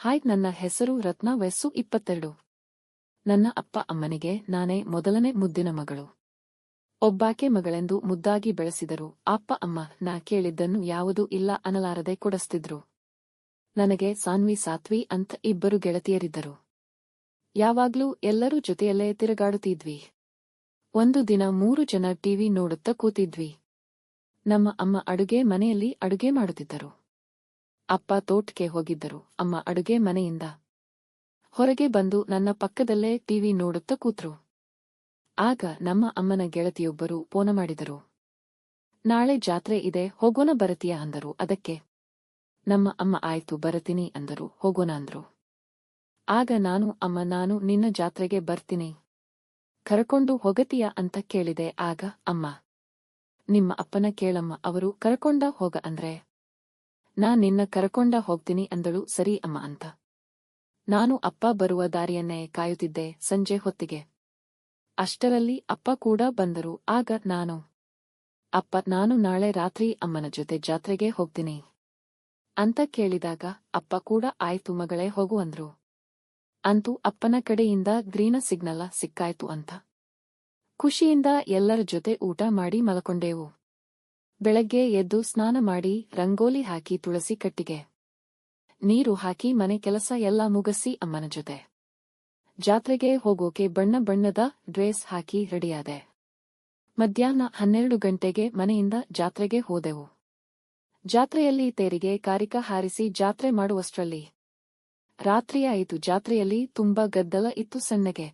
Hi, ನನ್ನ ಹೆಸರು ರತ್ನ, ವಯಸ್ಸು 22. ನನ್ನ ಅಪ್ಪ ಅಮ್ಮನಿಗೆ ನಾನೇ ಮೊದಲನೇ ಮುದ್ದಿನ ಮಗಳು. ಒಬ್ಬಾಕೆ ಮಗಳೆಂದು ಮುದ್ದಾಗಿ ಬೆಳೆಸಿದರು. ಅಪ್ಪ ಅಮ್ಮ ನಾ ಕೇಳಿದ್ದನ್ನು ಯಾವುದೂ ಇಲ್ಲ ಅನ್ನಲಾರದೆ ಕೊಡಿಸ್ತಿದ್ರು. ನನಗೆ ಸಾನ್ವಿ, ಸಾತ್ವಿ ಅಂತ ಇಬ್ಬರು ಗೆಳತಿಯರಿದ್ದರು. ಯಾವಾಗ್ಲೂ ಎಲ್ಲರೂ ಜೊತೆಯಲ್ಲೇ ತಿರುಗಾಡುತ್ತಿದ್ವಿ. ಒಂದು ದಿನ 3 ಜನ ಟಿವಿ ನೋಡುತ್ತಾ ಕೂತಿದ್ವಿ. ನಮ್ಮ ಅಮ್ಮ ಅಡುಗೆ ಮನೆಯಲ್ಲಿ ಅಡುಗೆ ಮಾಡುತ್ತಿದ್ದರು. ಅಪ್ಪ ತೋಟಕ್ಕೆ ಹೋಗಿದ್ದರು. ಅಮ್ಮ ಅಡುಗೆ ಮನೆಯಿಂದ ಹೊರಗೆ ಬಂದು ನನ್ನ ಪಕ್ಕದಲ್ಲೇ ಟಿವಿ ನೋಡುತ್ತಾ ಕೂತ್ರು. ಆಗ ನಮ್ಮ ಅಮ್ಮನ ಗೆಳತಿಯೊಬ್ಬರು ಫೋನ್ ಮಾಡಿದರು. ನಾಳೆ ಜಾತ್ರೆ ಇದೆ, ಹೋಗೋಣ ಬರತೀಯಾ ಅಂದರು. ಅದಕ್ಕೆ ನಮ್ಮ ಅಮ್ಮ ಆಯ್ತು ಬರತೀನಿ ಅಂದರು. ಹೋಗೋಣ ಅಂದ್ರು. ಆಗ ನಾನು ನಿನ್ನ ಜಾತ್ರೆಗೆ ಬರ್ತೀನಿ, ಕರಕೊಂಡು ಹೋಗತೀಯಾ ಅಂತ ಕೇಳಿದೆ. ಆಗ ಅಮ್ಮ, ನಿಮ್ಮ ಅಪ್ಪನ ಕೇಳಮ್ಮ, ಅವರು ಕರಕೊಂಡ ಹೋಗ ಅಂದ್ರೆ ನಿನ್ನ ಕರಕೊಂಡ ಹೋಗ್ತೀನಿ ಅಂದಳು. ಸರಿ ಅಮ್ಮ ಅಂತ ನಾನು ಅಪ್ಪ ಬರುವ ದಾರಿಯನ್ನೇ ಕಾಯುತ್ತಿದ್ದೆ. ಸಂಜೆ ಹೊತ್ತಿಗೆ ಅಷ್ಟರಲ್ಲಿ ಅಪ್ಪ ಕೂಡ ಬಂದರು. ಆಗ ಅಪ್ಪ, ನಾನು ನಾಳೆ ರಾತ್ರಿ ಅಮ್ಮನ ಜೊತೆ ಜಾತ್ರೆಗೆ ಹೋಗ್ತೀನಿ ಅಂತ ಕೇಳಿದಾಗ ಅಪ್ಪ ಕೂಡ ಆಯ್ತು ಮಗಳೇ ಹೋಗು ಅಂದ್ರು. ಅಂತೂ ಅಪ್ಪನ ಕಡೆಯಿಂದ ಗ್ರೀನ ಸಿಗ್ನಲ್ ಸಿಕ್ಕಾಯ್ತು ಅಂತ ಖುಷಿಯಿಂದ ಎಲ್ಲರ ಜೊತೆ ಊಟ ಮಾಡಿ ಮಲಕೊಂಡೇವು. ಬೆಳಗ್ಗೆ ಎದ್ದು ಸ್ನಾನ ಮಾಡಿ ರಂಗೋಲಿ ಹಾಕಿ ತುಳಸಿ ಕಟ್ಟಿಗೆ ನೀರು ಹಾಕಿ ಮನೆ ಕೆಲಸ ಎಲ್ಲ ಮುಗಿಸಿ ಅಮ್ಮನ ಜೊತೆ ಜಾತ್ರೆಗೆ ಹೋಗೋಕೆ ಬಣ್ಣ ಬಣ್ಣದ ಡ್ರೆಸ್ ಹಾಕಿ ರೆಡಿಯಾದೆ. ಮಧ್ಯಾಹ್ನ 12 ಗಂಟೆಗೆ ಮನೆಯಿಂದ ಜಾತ್ರೆಗೆ ಹೋದೆವು. ಜಾತ್ರೆಯಲ್ಲಿ ತೇರಿಗೆ ಕಾರಿಕ ಹಾರಿಸಿ ಜಾತ್ರೆ ಮಾಡುವಷ್ಟರಲ್ಲಿ ರಾತ್ರಿ ಆಯಿತು. ಜಾತ್ರೆಯಲ್ಲಿ ತುಂಬಾ ಗದ್ದಲ ಇತ್ತು. ಸಣ್ಣಗೆ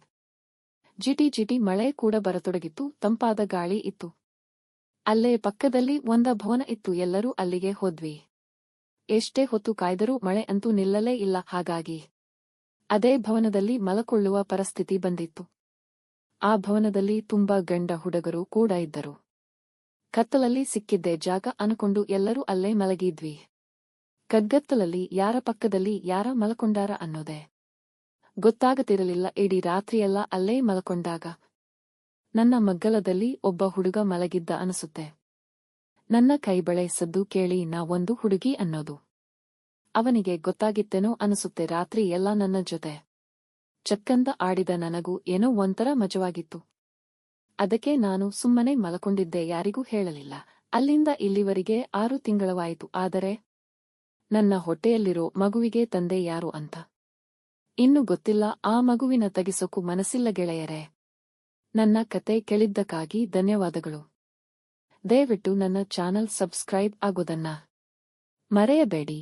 ಜಿಟಿ ಜಿಟಿ ಮಳೆ ಕೂಡ ಬರತೊಡಗಿತ್ತು. ತಂಪಾದ ಗಾಳಿ ಇತ್ತು. ಅಲ್ಲೇ ಪಕ್ಕದಲ್ಲಿ ಒಂದ ಭವನ ಇತ್ತು. ಎಲ್ಲರೂ ಅಲ್ಲಿಗೆ ಹೋದ್ವಿ. ಎಷ್ಟೇ ಹೊತ್ತು ಕಾಯ್ದರೂ ಮಳೆ ಅಂತೂ ನಿಲ್ಲಲೇ ಇಲ್ಲ. ಹಾಗಾಗಿ ಅದೇ ಭವನದಲ್ಲಿ ಮಲಕೊಳ್ಳುವ ಪರಿಸ್ಥಿತಿ ಬಂದಿತ್ತು. ಆ ಭವನದಲ್ಲಿ ತುಂಬಾ ಗಂಡ ಹುಡುಗರು ಕೂಡ ಇದ್ದರು. ಕತ್ತಲಲ್ಲಿ ಸಿಕ್ಕಿದ್ದೇ ಜಾಗ ಅನ್ಕೊಂಡು ಎಲ್ಲರೂ ಅಲ್ಲೇ ಮಲಗಿದ್ವಿ. ಕಗ್ಗತ್ತಲಲ್ಲಿ ಯಾರ ಪಕ್ಕದಲ್ಲಿ ಯಾರ ಮಲಕೊಂಡಾರ ಅನ್ನೋದೇ ಗೊತ್ತಾಗತಿರಲಿಲ್ಲ. ಇಡೀ ರಾತ್ರಿಯೆಲ್ಲ ಅಲ್ಲೇ ಮಲಕೊಂಡಾಗ ನನ್ನ ಮಗ್ಗಲದಲ್ಲಿ ಒಬ್ಬ ಹುಡುಗ ಮಲಗಿದ್ದ ಅನಿಸುತ್ತೆ. ನನ್ನ ಕೈಬಳೆ ಸದ್ದು ಕೇಳಿ ಒಂದು ಹುಡುಗಿ ಅನ್ನೋದು ಅವನಿಗೆ ಗೊತ್ತಾಗಿತ್ತೇನೋ ಅನಿಸುತ್ತೆ. ರಾತ್ರಿ ಎಲ್ಲ ನನ್ನ ಜೊತೆ ಚಕ್ಕಂದ ಆಡಿದ ನನಗೂ ಏನೋ ಒಂಥರ ಮಜವಾಗಿತ್ತು. ಅದಕ್ಕೆ ನಾನು ಸುಮ್ಮನೆ ಮಲಕೊಂಡಿದ್ದೆ, ಯಾರಿಗೂ ಹೇಳಲಿಲ್ಲ. ಅಲ್ಲಿಂದ ಇಲ್ಲಿವರೆಗೆ 6 ತಿಂಗಳವಾಯಿತು. ಆದರೆ ನನ್ನ ಹೊಟ್ಟೆಯಲ್ಲಿರೋ ಮಗುವಿಗೆ ತಂದೆ ಯಾರು ಅಂತ ಇನ್ನು ಗೊತ್ತಿಲ್ಲ. ಆ ಮಗುವಿನ ತೆಗಿಸೋಕು ಮನಸ್ಸಿಲ್ಲ ಗೆಳೆಯರೇ. ನನ್ನ ಕತೆ ಕೇಳಿದ್ದಕ್ಕಾಗಿ ಧನ್ಯವಾದಗಳು. ದಯವಿಟ್ಟು ನನ್ನ ಚಾನಲ್ ಸಬ್ಸ್ಕ್ರೈಬ್ ಆಗೋದನ್ನ ಮರೆಯಬೇಡಿ.